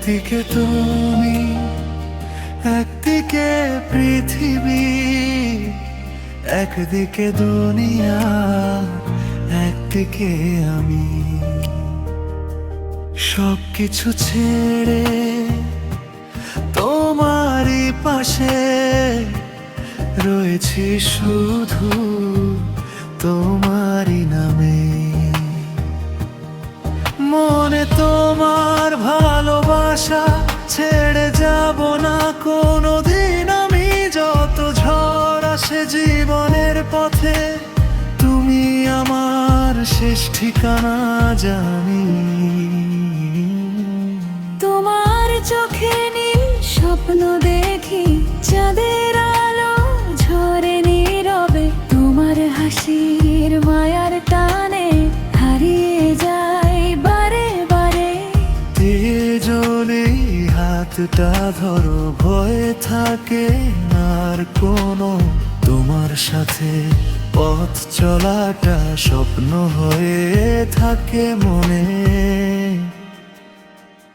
একদিকে তুমি, একদিকে পৃথিবী, একদিকে দুনিয়া, একদিকে আমি। সবকিছু ছেড়ে তোমারই পাশে রয়েছি, শুধু তোমারই নামে। মনে তোমার ভালোবাসা ছেড়ে যাব না কোনোদিন আমি। যত ঝড় আসে জীবনের পথে, তুমি আমার শেষ ঠিকানা জানি। তোমার চোখে নীল স্বপ্ন দেখি, চাঁদের আলো ঝরে নীরবে। তোমার হাসির মায়ার টানে হারিয়ে যায় বারে বারে। তেজলে হাতটা ধরো, ভয়ে থাকে আর কোনো। তোমার সাথে পথ চলাটা স্বপ্ন হয়ে থাকে মনে।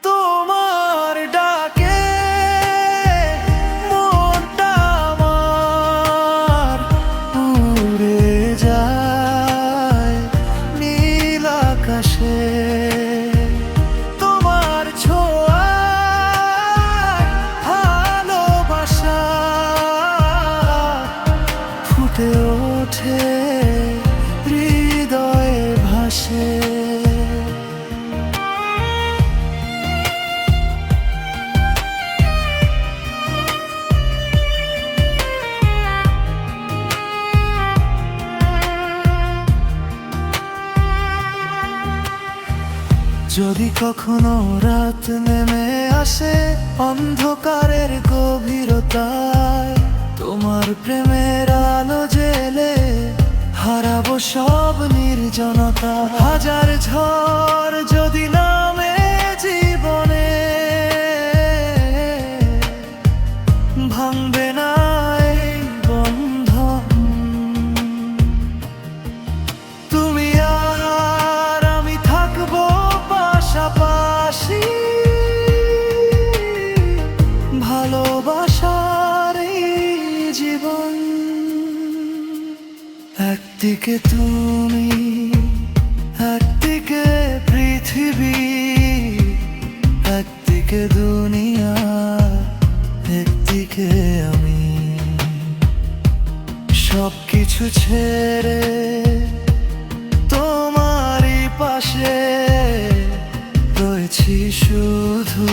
তোমার ডাকে মনটা আমার উড়ে যায় নীল আকাশে। তোমার ছোঁয়ায় ভালোবাসা ফুটে ওঠে, হৃদয়ে ভাসে। যদি কখনো রাত নেমে আসে অন্ধকারের গভীরতায়, তোমার প্রেমের আলো জেলে হারাবো সব নির্জনতা। হাজার ঝড় যদি নামে জীবনে, ভাঙবে না এই বন্ধন। তুমি আর আমি থাকবো পাশাপাশি, ভালোবাসার এই জীবন। একদিকে তুমি, একদিকে পৃথিবী, একদিকে দুনিয়া, একদিকে আমি। সবকিছু ছেড়ে তোমারই পাশে রয়েছি, শুধু